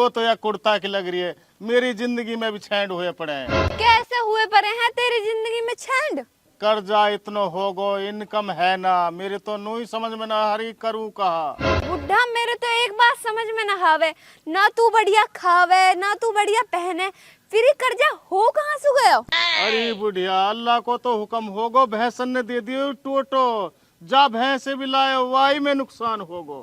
तो यह कुर्ता की लग रही है। मेरी जिंदगी में भी छेंड हुए पड़े हैं। कैसे हुए पड़े हैं तेरी जिंदगी में छेंड? कर्जा इतना होगो, इनकम है ना, मेरे तो नू ही समझ में ना हरी करूँ कहा। बुढ़ा मेरे तो एक बात समझ में ना आवे, ना तू बढ़िया खावे ना तू बढ़िया पहने, फिर ही कर्जा हो कहाँ से गयो? अरे बुढ़िया, अल्लाह को तो हुक्म होगो, भैंसन ने दे दियो टोटो, जा भैंसे भी लाए वाई में नुकसान होगो।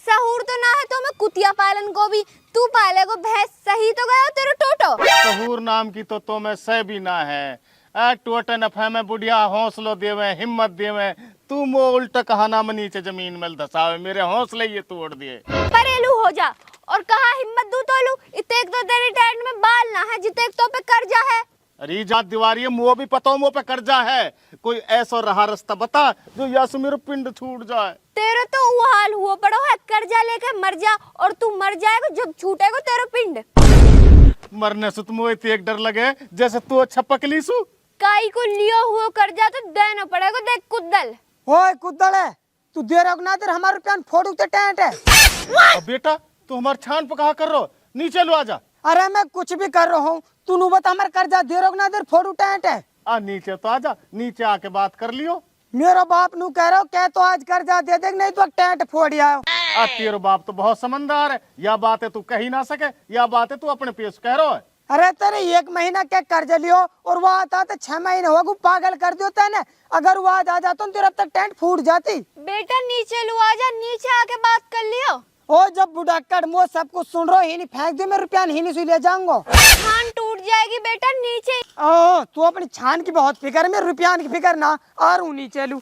सहूर तो ना है तो मैं कुतिया पालन को भी, तू पालेगो भैंस, सही तो गयो तेरे टोटो। सहूर नाम की तो मैं सह भी ना है। टोटे नफे में बुढ़िया हौसलो देवे, हिम्मत देवे, तू मो उल्टा कहाना में नीचे जमीन में धसावे, मेरे हौसले ये तोड़ दिए। परेलू हो जा और कहा हिम्मत दू तोलू, इतने तो तेरे टैंट में बाल ना है जितने तो पे कर्जा है। अरे जात दीवारी है, मुँह भी पता मुँह पे कर्जा है, कोई ऐसा रहा रास्ता बता जो यह मेरा पिंड छूट जाए। तेरे तो वो हाल हुआ पड़ो है, कर्जा लेके मर जा और तू मर जाएगा जब छूटेगा तेरा पिंड। मरने से तुम एक डर लगे जैसे तू अच्छा पकली सु। काई को लियो हुआ कर्जा तो देना पड़ेगा, देख कुद्दल। ओए कुद्दल है, तू दे रहा ना दे, हमारे रुपया फोड़ू ते टेंट है। अब बेटा तू हमारे छान पे कहा कर रहो, नीचे लो आजा। अरे मैं कुछ भी कर रहा हूँ, तू नु बता हमारे कर्जा दे रहा ना दे, फोड़ू टेंट है। नीचे तो आजा, नीचे आके बात कर लियो। मेरा बाप नु कह रहा हो, कह तो आज कर्जा दे दे, नहीं तो टेंट फोड़ आओ। तेरे बाप तो बहुत समझदार है, या बात है तू कह ही ना सके, या बात है तू अपने पेश कह रहा है। अरे तेरे 1 महीना क्या कर्ज लियो और वो आता तो 6 महीने होगा, पागल कर देता है ना। अगर वो आज आ जाता तो तेरे अब तक टेंट फूट जाती। बेटा नीचे लो आजा, नीचे आके बात कर लियो। ओ जब बुढ़ाकड़ मो सब कुछ सुन रहा ही नहीं, फेंक दे, मैं रुपया ही नहीं ले जाऊंगा। छान टूट जाएगी बेटा नीचे। ओ तू अपनी छान की बहुत फिक्र है, मेरे रुपया की फिक्र ना। आ रू नीचे लू।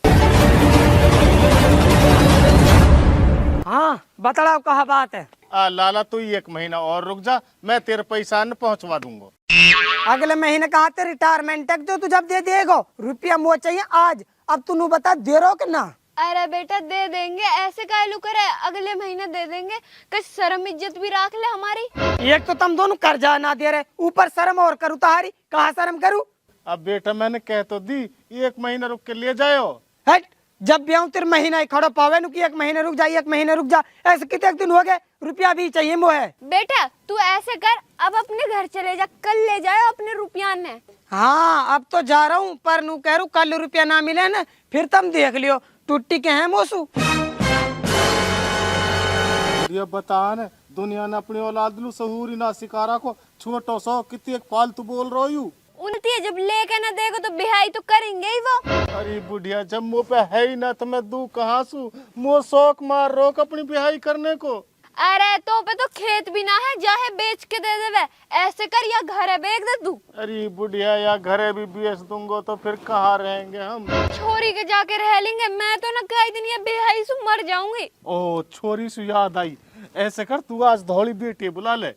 हाँ बतलाओ कहा बात है। लाला तू 1 महीना और रुक जा, मैं तेरे पैसा न पहुंचवा दूंगा। अगले महीने कहा ते रिटायरमेंट तक जो तू जब दे देगा, रुपया मुझे चाहिए आज। अब तू नु बता दे रहा हो कि ना? अरे बेटा दे देंगे, ऐसे काहे करे, अगले महीने दे देंगे। कहीं शर्म इज्जत भी रख ले हमारी। एक तो तुम दोनों कर्जा ना दे रहे, ऊपर शर्म और करूँ तारी, कहा शर्म करूँ? अब बेटा मैंने कह तो दी, 1 महीना रुक के ले जाओ। हट, जब भी आऊँ तेरे महीना ही खड़ो पावे नु कि 1 महीने रुक जा, 1 महीने रुक जा, ऐसे कितने दिन हो गए, रुपया भी चाहिए मुझे। बेटा तू ऐसे कर, अब अपने घर चले जा, कल ले जाओ अपने रुपया ने। हाँ अब तो जा रहा हूँ, पर नु कह रू कल रुपया ना मिले ना फिर तुम देख लियो, टूटी के हैं मोसू। ये बता न, दुनिया ने अपनी औलाद लू सहूर ही ना सिकारा को, छोटो सो कितनी एक फालतू बोल रही हूँ। उनती जब लेके ना देखो तो बिहाई तो करेंगे ही वो। अरे बुढ़िया, जब मुँह पे है ही ना तो मैं दू कहाँ सू, मुँह शौक मार रोक अपनी बिहाई करने को। अरे तो पे तो खेत भी ना है, जाहे बेच के दे देवे, ऐसे कर या घर है बेच दे तू। अरे बुढ़िया, या घरे भी बेच दूंगा तो फिर कहाँ रहेंगे हम। छोरी के जाके रह लेंगे, मैं तो ना कई दिन ये बेहाई से मर जाऊंगी। ओ छोरी से याद आई, ऐसे कर तू आज धौली बेटी बुला ले।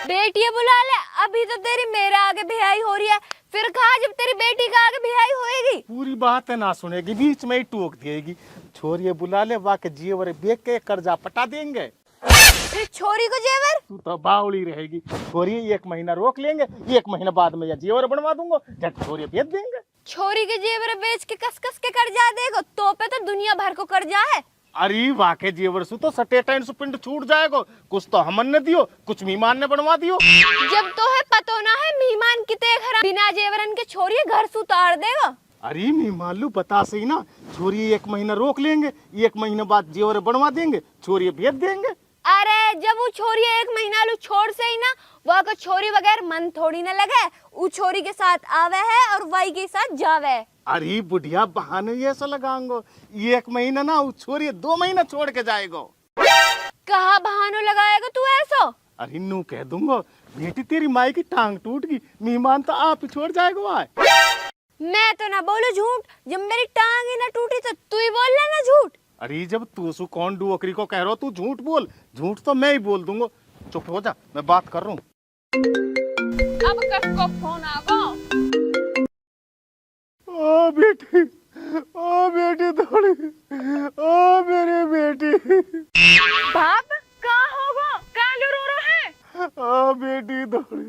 बेटी बुला ले, अभी तो तेरी मेरे आगे बिहाई हो रही है, फिर कहा जब तेरी बेटी का आगे बिहाई होएगी। पूरी बात है ना सुनेगी, बीच में ही टोक देगी। छोरी बुला ले, वाके जेवर बेच के कर्जा पटा देंगे। फिर छोरी को जेवर? तू तो बावली रहेगी। छोरी 1 महीना रोक लेंगे, 1 महीना बाद में या जेवर बनवा दूंगा, जब छोरी बेच देंगे। छोरी के जेवर बेच के कस कस के कर्जा देगो, तो पे तो दुनिया भर को कर्जा है। अरे वाके जेवर सु तो सटे टाइम से पिंड छूट जाएगा, कुछ तो हमन ने दियो, कुछ मेहमान ने बनवा दियो। जब तो है पतो ना है मेहमान कितने खराब, बिना जेवरन के छोरी घर से उतार देगा। अरे मेहमान लू बता सही ना, छोरी 1 महीना रोक लेंगे, 1 महीने बाद जेवर बनवा देंगे, छोरी बेच देंगे। अरे जब वो छोरी 1 महीना लू छोड़ से ही ना, वह को छोरी बगैर मन थोड़ी न लगे, वो छोरी के साथ आवे है और वही के साथ जावे। अरे बुढ़िया, बहाने ये ऐसा लगाएंगो, 1 महीना ना वो छोरी 2 महीना छोड़ के जाएगो। कहा बहानो लगाएगा तू ऐसा? अरे नू कह दूंगा, बेटी तेरी माई की टांग टूट गई, मेहमान तो आप ही छोड़ जाएगा वहाँ। मैं तो ना बोलू झूठ, जब मेरी टांग ही ना टूटी तो तू ही बोल लेना झूठ। अरे जब तू सु कौन डुओकरी को कह रहा हो, तू झूठ बोल, झूठ तो मैं ही बोल दूंगा। चुप हो जा, मैं बात कर रहा हूँ। अब किसको फोन आगा? ओ बेटी, ओ बेटी थोड़ी, ओ मेरी बेटी। बाप कहाँ होगा, कहाँ रो रहा है? ओ बेटी थोड़ी,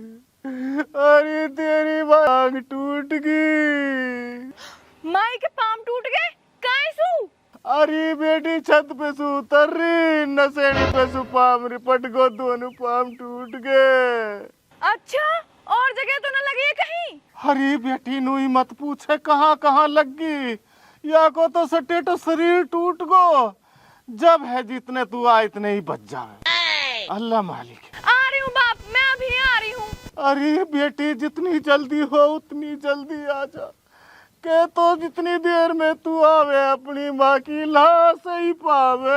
अरे तेरी टांग टूट गई। माई के पाम टूट गए, काहे सू? अरे बेटी छत पे सु उतर रही, नशेड़ी पे सु पाम रिपट गो, दोनों पाम टूट गए। अच्छा, और जगह तो न लगी है कहीं? अरे बेटी नू ही मत पूछे कहाँ कहाँ लगी, या को तो सटे तो शरीर टूट गो। जब है जितने तू आ इतने ही बच जाए, अल्लाह मालिक। आ रही हूँ बाप, मैं अभी आ रही हूँ। अरे बेटी जितनी जल्दी हो उतनी जल्दी आ जा, के तो जितनी देर में तू आवे अपनी माँ की लाश ही पावे।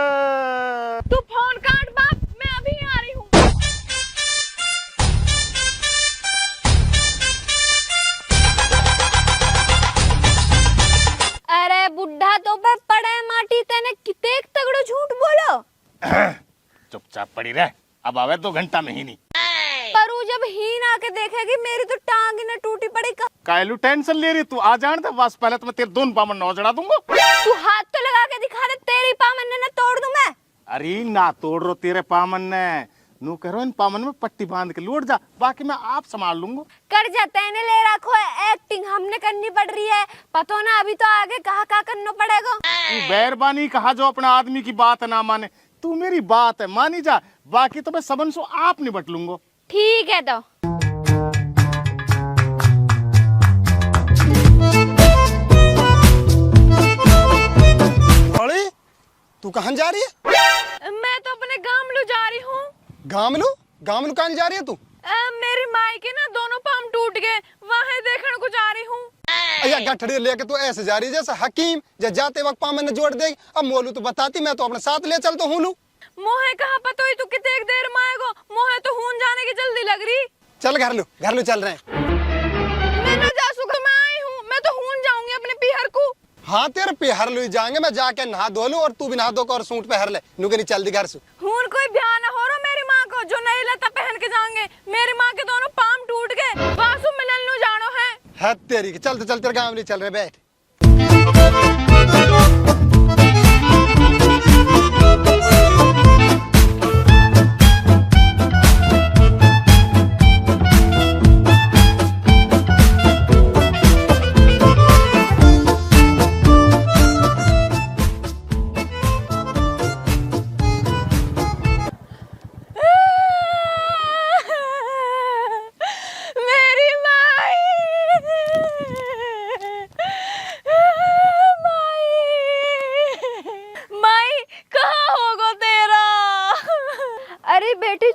तू फोन काट बाप, मैं अभी आ रही हूँ। अरे बुढ़ा तो पे पड़े माटी, तेने कितने तगड़ो झूठ बोलो। चुपचाप पड़ी रह, अब आवे 2 घंटा में ही नहीं। पर वो जब हीन आके देखेगी मेरी तो टांग ही न टूटी पड़ी। कायलू टेंशन ले रही तू, आ जान दे बस, पहले तो मैं तेरे दोनों पामन नौजड़ा दूंगा। तू हाथ तो लगा के दिखा दे, तेरी पामन न तोड़ दूं मैं। अरे ना तोड़ रो तेरे पामन ने, नू करो इन पामन में पट्टी बांध के लौट जा, बाकी मैं आप संभाल लूंगा। कर जाते हैं ले रखो है, एक्टिंग हमने करनी पड़ रही है, पता ना अभी तो आगे कहा करना पड़ेगा। तू बैरबानी कहा जो अपना आदमी की बात ना माने, तू मेरी बात है मानी जा, बाकी तो मैं सबन सो आप निपट लूंगा। ठीक है तो। अरे तू कहाँ जा रही है? मैं तो अपने गामलू जा रही हूँ। गामलू? गामलू कहाँ जा रही है तू? मेरी माई के ना दोनों पाम टूट गए, वहाँ देखने को जा रही हूँ। अया गठड़ी लेके तू ऐसे जा रही है जैसे हकीम, जब जाते वक्त पामन ने जोड़ देगी। अब मोलू तो बताती, मैं तो अपने साथ ले चलता हूँ। मोहे कहा पता ही तू कितने एक देर में आएगो, मोहे तो हून जाने की जल्दी लग रही। चल घर लो चल रहे हैं। मैं ना जा सुखा, मैं आई हूँ, मैं तो हून जाऊंगी अपने पीहर को। हाँ तेरे पिहर लुई जाएंगे, मैं जाके नहा धो लूं और तू भी नहा धो और सूट पहर ले। नुकरी चल दी घर से। हून कोई बयान हो रहा मेरी माँ को, जो नहीं लेता पहन के जाएंगे। मेरी माँ के दोनों पाम टूट गए, वासु मिलन नु जानो है तेरी की। चल तेरे गाँव चल रहे, बैठ।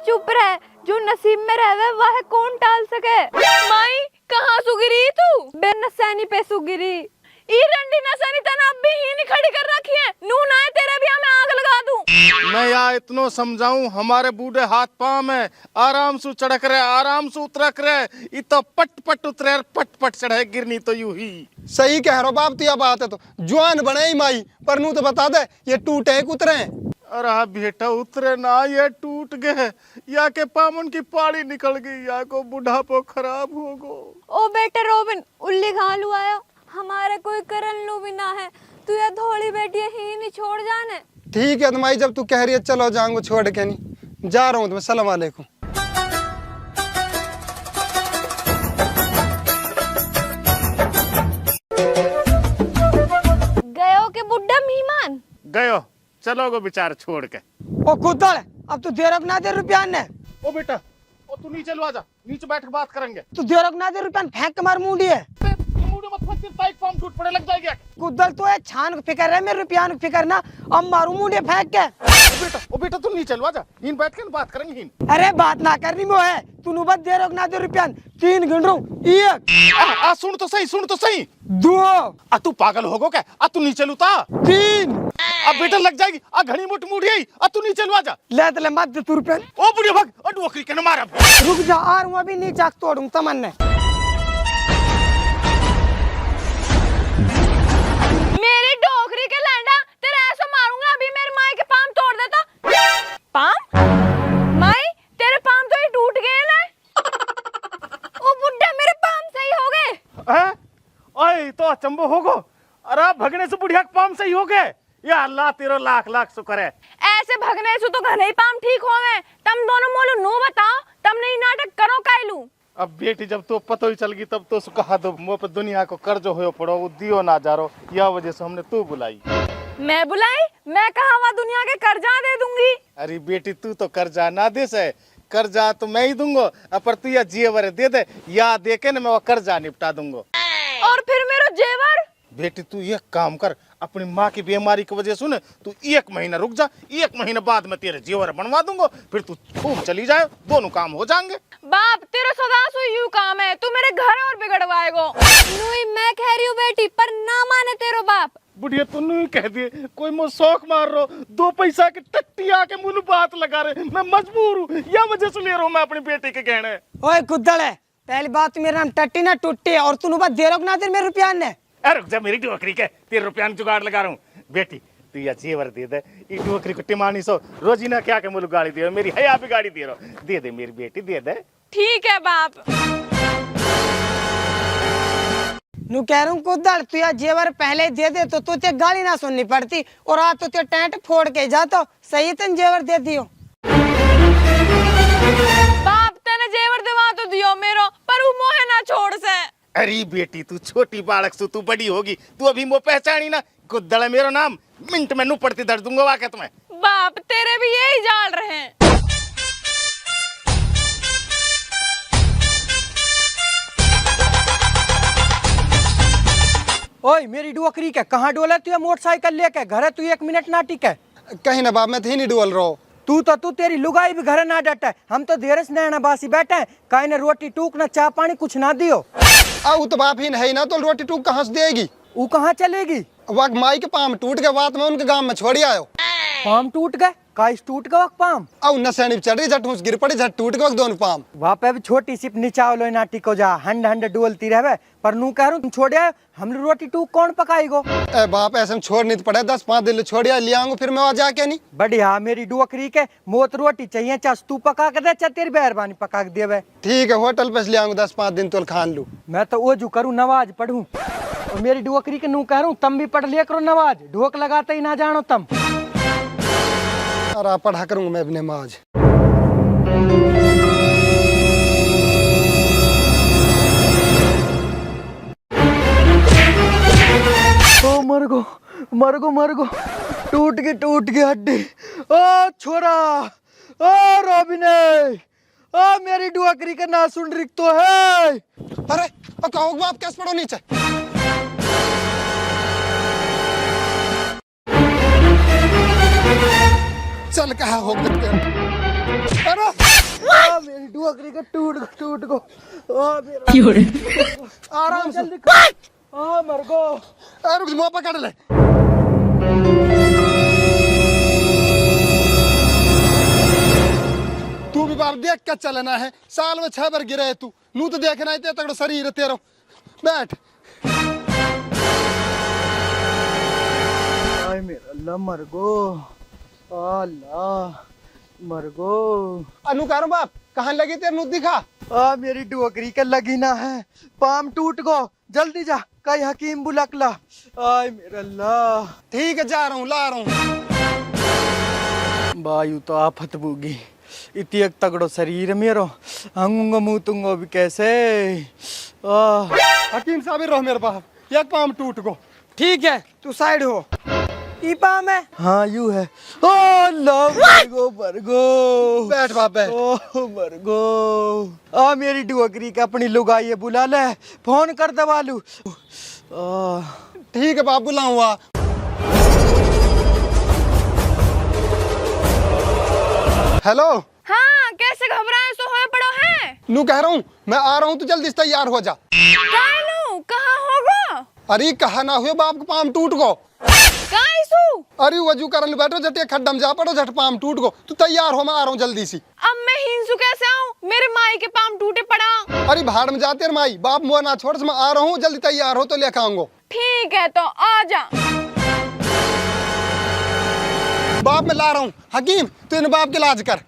चुप रह, जो नसीब में रहवे वह कौन टाल सके। माई कहाँ सुगिरी तू? बेनसानी पे सुगिरी। ई रंडी नसानी तना अब भी ही नहीं खड़ी कर रखी है, नू ना है तेरे भी मैं आग लगा दूं। मैं यार इतनो समझाऊं, हमारे बूढ़े हाथ पांव में आराम से चढ़क रहे, आराम से उतरक रहे, ये तो पट पट उतरे, पट पट चढ़े, गिरनी तो यूं ही। सही कह रहा बाप, तो यह बात है तो जवान बने ही माई, पर नू तो बता दे ये टूटे उतरे। अरे बेटा उतरे ना, ये टूट गए, या के पामन की पाड़ी निकल गई, या को बुढ़ापो खराब हो गो। ओ बेटे रोबिन, उल्ली घालू आया, हमारे कोई करन लू भी ना है, तू या धोली बेटी ही नहीं छोड़ जाने। ठीक है तो माई, जब तू कह रही है चलो जाऊंगा, छोड़ के नहीं जा रहा हूँ तो। सलाम वालेकुम। गयो के बुड्ढा मेहमान गयो, चलो गो बेचारे छोड़ के। ओ कुत्तड़, अब तू दे रख ना दे रुपया ने। ओ बेटा, ओ तू नीचे लो, आजा, नीचे बैठ के बात करेंगे। तू दे रख ना दे रुपया फेंक के मार मुंडी है। टूट पड़े लग जाएगा। कुदल तो है छान फिकर है, मेरे रुपया फिकर ना, अब मारू मुंडे फेंक के। ओ बेटा तू नीचे लो, आजा, इन बैठ के बात करेंगे। इन अरे बात ना करनी वो है, तू नुबत दे रख ना दे रुपया, 3 गिन रहा हूँ। 1 आ सुन तो सही, सुन तो सही। 2 आ तू पागल होगो क्या? आ तू नीचे लूता। 3 अब बेटा लग जाएगी, आ घड़ी मुठ मुड़ी आई, आ तू नीचे लो, आजा। ले तो ले मत दे तू रुपया। ओ बुढ़िया भाग, अडवकरी के न मारा। रुक जा, आ रहा हूँ अभी, नीचे तोड़ूं तमन्ने। मेरी डोकरी के लैंडा, तेरा ऐसा मारूंगा अभी मेरे माई के पाम तोड़ देता। पाम? माई तेरे पाम तो ही टूट गए ना। ओ बुड्ढा, मेरे पाम सही हो गए। हैं? ओए तो अचंबो होगो, अरे भगने से बुढ़िया के पाम सही हो गए। या अल्लाह तेरो लाख लाख शुक्र है। ऐसे भगने से तो घने ही पाम ठीक हो गए। तुम दोनों मोलू नो बताओ, तुम नहीं नाटक करो कायलू। अब बेटी जब तो पतो ही चल गई, तब तो कहा दो मुँह पे दुनिया को कर्ज हो पड़ो, वो दियो ना जा रो, यह वजह से हमने तू बुलाई। मैं बुलाई? मैं कहा वहाँ दुनिया के कर्जा दे दूंगी। अरे बेटी तू तो कर्जा ना दे से, कर्जा तो मैं ही दूंगा, पर तू ये जेवर दे दे, या दे के ना मैं वो कर्जा निपटा दूंगा। और फिर मेरा जेवर? बेटी तू एक काम कर, अपनी माँ की बीमारी की वजह सुन, तू 1 महीना रुक जा, 1 महीने बाद में तेरे जेवर बनवा दूंगा, फिर तू खूब चली जाए, दोनों काम हो जाएंगे। बाप तेरा सदा से यूं काम है, तू मेरे घर और बिगड़वाएगो। नहीं मैं कह रही हूँ बेटी, पर ना माने तेरो बाप। बुढ़िया तू नहीं कह दिए, कोई मुझ शौक मार रो, 2 पैसा की टट्टी आके मुझे बात लगा रहे, मैं मजबूर हूँ, या वजह से ले रहा हूँ मैं अपनी बेटी के गहने। ओए कुद्दड़ है, पहली बात मेरा नाम टट्टी ना टुट्टी है, और तू बात दे रहा ना दे मेरे रुपया ने। अरे रुक जा मेरी डोकरी के, तेरे रुपया जुगाड़ लगा रहा हूँ। बेटी तू या जेवर दे दे, ये डोकरी को टिमानी सो रोजी ना क्या के मुझे गाड़ी दे, मेरी हया पे गाड़ी दे रहा, दे दे मेरी बेटी दे दे। ठीक है बाप। नू कह रहा हूँ कुद्दड़, तू या जेवर पहले ही दे दे तो तुझे गाली ना सुननी पड़ती, और आज तो तेरे टेंट फोड़ के जा तो सही तन जेवर दे दियो। बाप तेने जेवर दिवा तो दियो मेरो, पर वो मोहे ना छोड़ से। अरे बेटी तू छोटी बालक सु, तू बड़ी होगी, तू अभी मो पहचानी ना, गुद्दड़ है मेरा नाम, मिनट में नू पड़ती दर्द दूंगा वाके तुम्हें। बाप तेरे भी यही जाल रहे हैं। ओए मेरी डोकरी के कहाँ डोला तू मोटरसाइकिल लेके? घर है तू 1 मिनट ना टिके। कहीं ना बाप, मैं तो ही नहीं डोल रहा हूँ। तू तेरी लुगाई भी घर ना डटे, हम तो देर से नैना बासी बैठे हैं, कहीं ने रोटी टूक ना चाय पानी कुछ ना दियो। वो तो बाप ही नहीं ना, तो रोटी टूक कहाँ से देगी? वो कहाँ चलेगी? वक्त माई के पाम टूट के बात में उनके गांव में छोड़ी आयो। पाम टूट गए? काइस टूट गए पाम? अब नशेनी चढ़ रही, झट गिर पड़ी, झट टूट गए दोनों पाम। वहाँ पे भी छोटी सी निचावलो ना टिको जा, हंड हंड डोलती रहे, पर नू कह रहा तुम छोड़ आए, हम रोटी टूक कौन पकाएगो? ए बाप ऐसे में छोड़ नहीं पड़े, 10-5 दिन छोड़ ले आऊंगा, फिर मैं वहाँ जाके नहीं। बढ़िया मेरी डोकरी के मोत रोटी चाहिए, चास तू पका के दे, चा तेरी मेहरबानी पका के देवे। ठीक है, होटल पे से ले आऊंगा, 10-5 दिन तो खान लू। मैं तो ओजू करूँ नवाज पढ़ूं, और मेरी डोकरी के नू कह रहा हूँ तम भी पढ़ लिया करो नवाज, ढोक लगाते ही ना जानो तम। और पढ़ा करूंगा मैं अपने नमाज। ओ मर गो टूट गई हड्डी। ओ छोरा, ओ रोबिने, ओ मेरी डुआकरी का ना सुन रिक तो है। अरे कहो बाप, कैसे पड़ो नीचे? चल कहा हो गए। अरे मेरी डुआकरी का टूट गो। ओ मेरा आराम से जल्दी ओ मर गो। रुक, मुँह पकड़ ले। तू भी बाप देख के चलना है, साल में 6 बार गिरे है तू, नू तो देखना है तगड़ा शरीर है तेरा। बैठ। आय मेरा अल्लाह मर गो, अल्लाह मर गो। अनु करो बाप, कहाँ लगी तेरे नू दिखा। आ मेरी डुआकरी के लगी ना है, पाम टूट गो, जल्दी जा कई हकीम बुलकला। आय मेरा अल्लाह। ठीक है, जा रहा हूँ, ला रहा हूँ। वायु तो आफत बुगी, इतनी एक तगड़ो शरीर मेरो, हंगूंगो मुतूंगो भी कैसे। हकीम साहब रहो मेरे पास, एक पाम टूट गो। ठीक है तू साइड हो। ई पाम है? हाँ यू है। ओ अल्लाह मर गो। बैठ बाप बैठ। ओ मर गो। आ मेरी डुआकरी के अपनी लुगाई बुला ले, फोन कर दवा लू। ठीक है बाप, बुलाऊंगा। हेलो। हाँ कैसे घबराए सो होए पड़ो है? नू कह रहा हूँ मैं आ रहा हूँ, तो जल्दी से तैयार हो जा। कालू कहाँ होगो? अरे कहा ना हुए बाप का पाम टूट गो। काईसु? अरे वजू करन बैठो, झटे खड्डा में जा पड़ो, झट पाम टूट गो। तू तैयार हो, मैं आ रहा हूँ जल्दी सी। अब मैं हिंसू कैसे आऊँ? मेरे माई के पाम टूटे पड़ा। अरे भाड़ में जाते माई, बाप मुँह ना छोड़, मैं आ रहा हूँ, जल्दी तैयार हो तो लेकर आऊंगा। ठीक है तो आ जा। बाप मैं ला रहा हूँ। हकीम तू इन बाप के इलाज कर।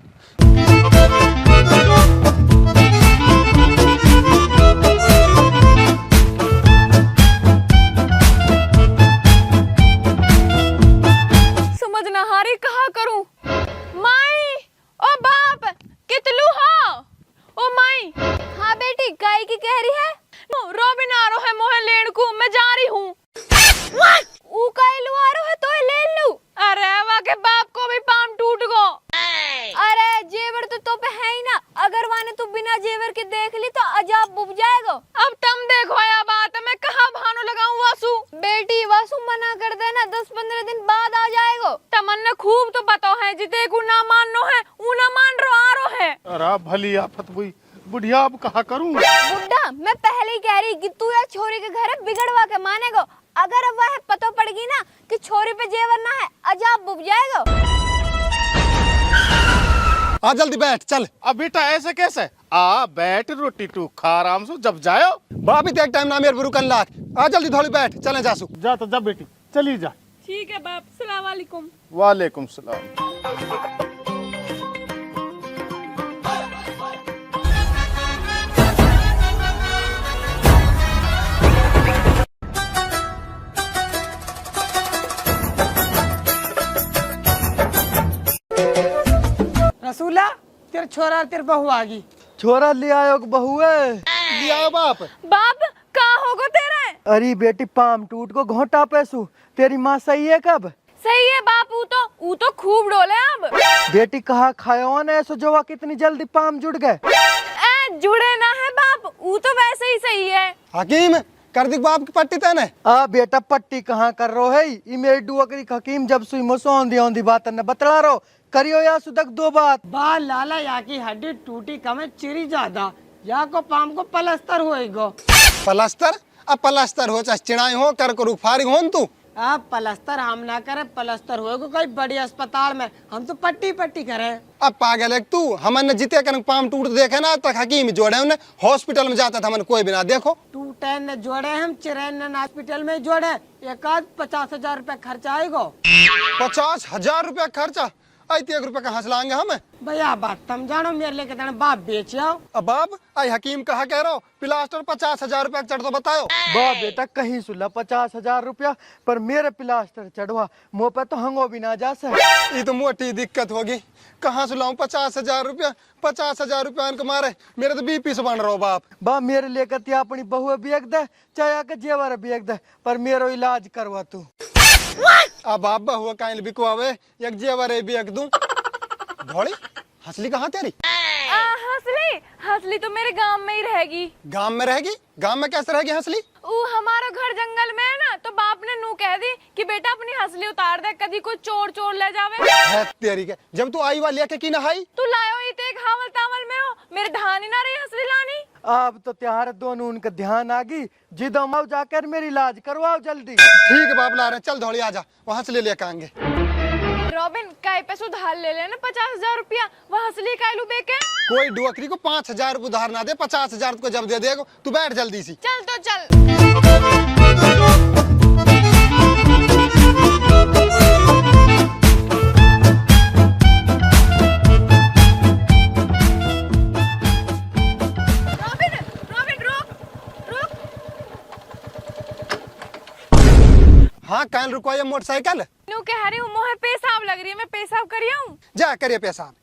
समझ ना हारी कहा करूं। माई ओ बाप कितलू हो? ओ माई। हाँ बेटी काई की कह रही है? रोबिन आ रहा है मोहे लेन को, मैं जा रही हूँ। ऊ काई लू आ रहा है तो ले भली आफत हुई बुढ़िया, अब कहा करूं? बुड्ढा मैं पहले ही कह रही कि तू या छोरी के घर बिगड़वा के मानेगा। अगर अब वह पता पड़गी ना कि छोरी पे जेवर ना है, अजाब बुझ जाएगा। आ जल्दी बैठ चल। अब बेटा ऐसे कैसे? आ बैठ, रोटी टू खा आराम से, जब जाओ। बाप ही एक टाइम ना मेरे रुकन लाख। आ जल्दी थोड़ी बैठ, चले जासू। जा तो जा बेटी, चली जा। ठीक है बाप, सलाम वालेकुम। वालेकुम सलाम। रसूला तेरे छोरा तेरे बहू आ गई। छोरा ले आयो बहू है। लिया बाप। बाप कहाँ होगो तेरे? अरे बेटी पाम टूट को घोटा पैसू, तेरी माँ सही है कब? सही है बाप, ऊ तो खूब डोले अब। बेटी कहा खायो ना ऐसो जवा कितनी जल्दी पाम जुड़ गए। जुड़े ना है बाप, ऊ तो वैसे ही सही है। हकीम कर दी बाप की पट्टी तने। आ बेटा पट्टी कहाँ कर रो है? ई मेरी डुअकरी हकीम जब सुई मुसो औंधी बात न बतला रो करियो या सुदक दो बात। बा लाला या की हड्डी टूटी कम है, चिरी ज्यादा या को पाम को पलस्तर होएगो। पलस्तर? अब पलस्तर हो चाहे चिड़ाई हो कर को फारिग हो तू। अब पलस्तर हम ना करे, पलस्तर होएगो कोई बड़ी अस्पताल में, हम तो पट्टी पट्टी करें। अब पागल है तू। हमन जिते कर पाम टूट देखे ना तक हकीम जोड़े उन्हें हॉस्पिटल में जाता था, हमन कोई भी ना देखो। टूटे न जोड़े हम चिरैन न हॉस्पिटल में जोड़े, एक आध 50,000 रुपया खर्चा आएगो। 50,000 रुपया खर्चा? आई 1 रुपया कहाँ से लाएंगे हमें? भैया बात तुम जानो, मेरे लेके तेरे बाप बेच आओ। अब बाप आई हकीम कहा कह रहा हो प्लास्टर 50,000 रुपया चढ़ तो बताओ। बा बेटा कहीं सुला 50,000 रुपया पर मेरे प्लास्टर चढ़वा मुँह पे तो हंगो भी ना जा सके। ये तो मोटी दिक्कत होगी, कहाँ से लाऊं 50,000 रुपया? 50,000 रुपया इनको मारे मेरे तो बीपी से बन रहा हो बाप। बा मेरे लेकर ते अपनी बहू बेग दे चाहे आके जेवर बेग दे पर मेरो इलाज करवा तू। अब बाप बहुआ काइल बिकवावे एक जेवर है भी एक दूं। घोड़ी हंसली कहाँ तेरी? हंसली तो मेरे गांव में ही रहेगी। गांव में रहेगी? गांव में कैसे रहेगी हंसली? हमारा घर जंगल में है ना, तो बाप ने नू कह दी कि बेटा अपनी हंसली उतार दे, कभी कोई चोर ले जावे। है तेरी के जब तू आई वाली के की नहाई? तू लायो ही ते हावल तावल में हो, मेरे ध्यान ही ना रही हंसली लानी। अब तो त्योहार दोनों उनका ध्यान आ गई, जिदो माओ जाकर मेरी इलाज करवाओ जल्दी। ठीक है बाप ला रहे, चल धौली आजा, वहाँ से ले लेकर आएंगे। रॉबिन काय पे सुधार ले लेना 50,000 रुपया, वह हंसली कायलू बेके। कोई डुअकरी को 5,000 उधार ना दे, 50,000 को जब दे देगा तू बैठ जल्दी सी। चल तो चल। हाँ काल रुकवाइए मोटरसाइकिल। नू कह रही हूँ मोहे पेशाब लग रही है, मैं पेशाब करिया हूँ। जा करिए पेशाब।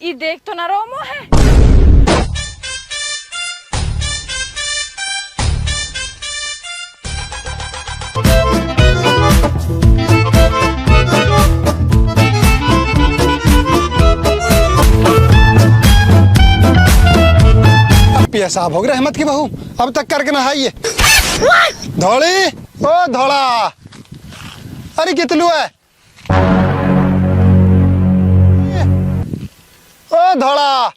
ये देख तो ना रो मोहे। पेशाब हो गया रहमत की बहू, अब तक करके नहाइए। धौली ओ धौला, अरे कितलू है? ओ धौला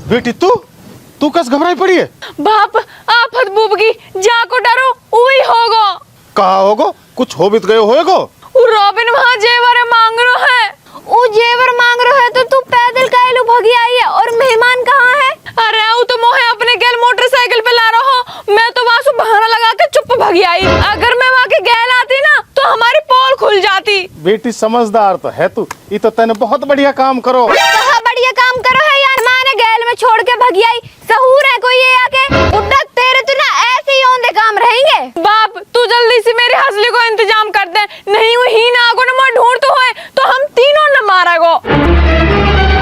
बेटी तू कस घबराई पड़ी है? बाप आफत बुबगी, जाको डरो उही होगो। कहा होगो? कुछ हो बीत गए होएगो। रॉबिन वहाँ जेवर मांग रो है। वो जेवर मांग रो है तो तू पैदल कायलू भगी आई है, और मेहमान कहाँ है? अरे वो तो मोहे अपने गैल मोटरसाइकिल पे ला रहा हो, मैं तो वहाँ से बहाना लगा के चुप भगी आई। अगर मैं वहाँ के गैल आती ना तो हमारी पोल खुल जाती। बेटी समझदार तो है तू, ये तो तने बहुत बढ़िया काम करो। कहा बढ़िया काम करो है यार, माने गैल में छोड़ के भगी आई। सहूर है कोई ये आके? बुड्ढा तेरे तो ना ऐसे ही औंधे काम रहेंगे। बाप तू जल्दी से मेरी हंसली को इंतजाम कर दे, नहीं वो ही ना आगो ना ढूंढ तो है तो हम तीनों न मारेगो।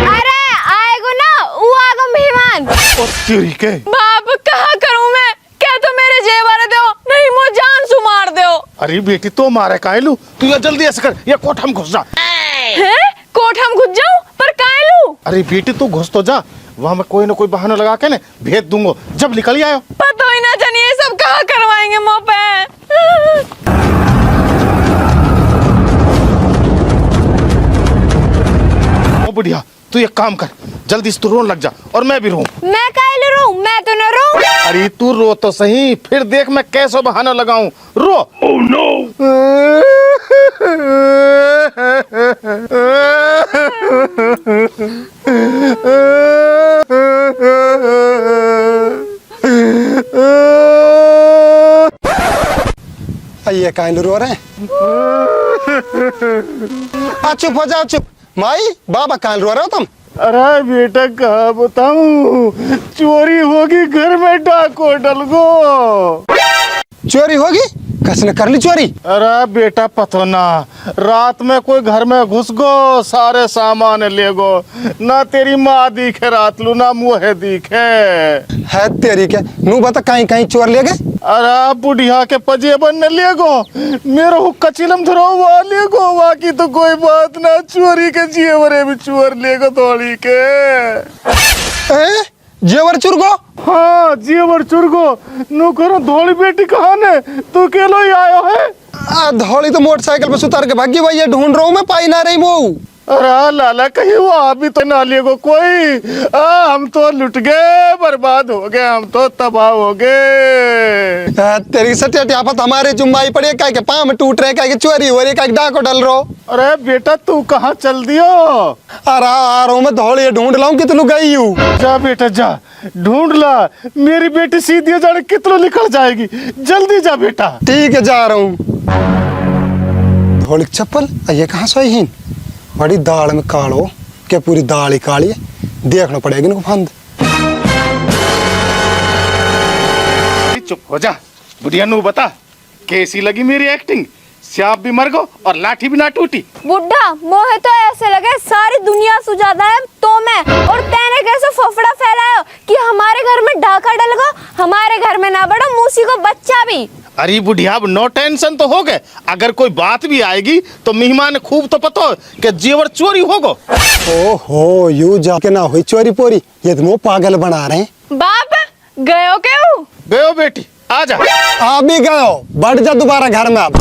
अरे आएगो ना वो आगो मेहमान। ओ तेरी के बाप कहा करूं मैं, क्या तो मेरे जेवर दो, नहीं मो जान सु मार दो। अरे बेटी तो मारे कायलू, तू ये जल्दी ऐसे कर, ये कोठा में घुस जा। हैं? कोठा में घुस जाऊं पर काहे लूं? अरे बेटी तू घुस तो जा, वहाँ मैं कोई ना कोई बहाना लगा के ना भेज दूंगा, जब निकल आयो। पता ही ना जानिए सब कहाँ करवाएंगे मुँह पे। ओ बुढ़िया तू एक काम कर, जल्दी से तू रोने लग जा और मैं भी रो। मैं काहे रो? मैं तो न रो। अरे तू रो तो सही, फिर देख मैं कैसे बहाना लगाऊं। रो। Oh no. ये काहे रो रहे हैं? चुप हो जाओ, चुप। माई बाबा काहे रो रहे हो तुम? अरे बेटा कहा बताऊं, चोरी होगी घर में, डाको डल गो। चोरी होगी? किसने कर ली चोरी? अरे बेटा पतो ना, रात में कोई घर में घुस गो, सारे सामान ले गो, ना तेरी माँ दिखे रात लू, ना मुँह दिखे। है तेरी के नू बता, कहीं कहीं चोर ले गए? अरे बुढ़िया के पजेबन ने ले गो, मेरे हुक्का चिलम धरो वहाँ ले गो, बाकी तो कोई बात ना, चोरी के जेवरे भी चोर ले गो दौड़ी के। जेवर चुर गो? हाँ जेवर चुर गो। नु करो धोली बेटी कहाँ ने, तू केलो ही आयो है? धौली तो मोटरसाइकिल पे सुतार के भागी भाई, ये ढूंढ रहा हूँ मैं, पाई ना रही मोऊ। अरे लाला कहीं वो अभी तो ना ले गो कोई। हम तो लुट गए, बर्बाद हो गए, हम तो तबाह हो गए। तेरी सटिया आफत हमारे जुम्माई पड़े, क्या के पाँव में टूट रहे, क्या के चोरी हो रही, क्या के डाको डल रो। अरे बेटा तू कहाँ चल दियो? अरे आ रहा हूँ मैं, धौली ढूंढ लाऊं, कितनू गई हूँ। जा बेटा जा, ढूंढ ला, मेरी बेटी सीधी जाने कितनो निकल जाएगी, जल्दी जा बेटा। ठीक है जा रहा हूँ। धौली चप्पल ये कहाँ सोई ही? बड़ी दाल में कालो, क्या पूरी दाल ही काली है, देखना पड़ेगा इनको फंद। चुप हो जा बुढ़िया, नू बता कैसी लगी मेरी एक्टिंग? सांप भी मर गो और लाठी भी ना टूटी। बुड्ढा मोहे तो ऐसे लगे सारी दुनिया सुझाता है तो मैं, और तेने कैसे फफड़ा फैलाया कि हमारे घर में डाका डल गो, हमारे घर में ना बड़ा मूसी को बच्चा भी। अरे बुढ़िया अब नो टेंशन तो हो गए, अगर कोई बात भी आएगी तो मेहमान खूब तो पता हो कि जेवर चोरी होगो। ओहो यू जाके ना हुई चोरी पोरी, ये तो मुँह पागल बना रहे हैं। बाप गयो क्यों? गयो बेटी, आ जा। आ भी गयो, बढ़ जा दोबारा घर में अब।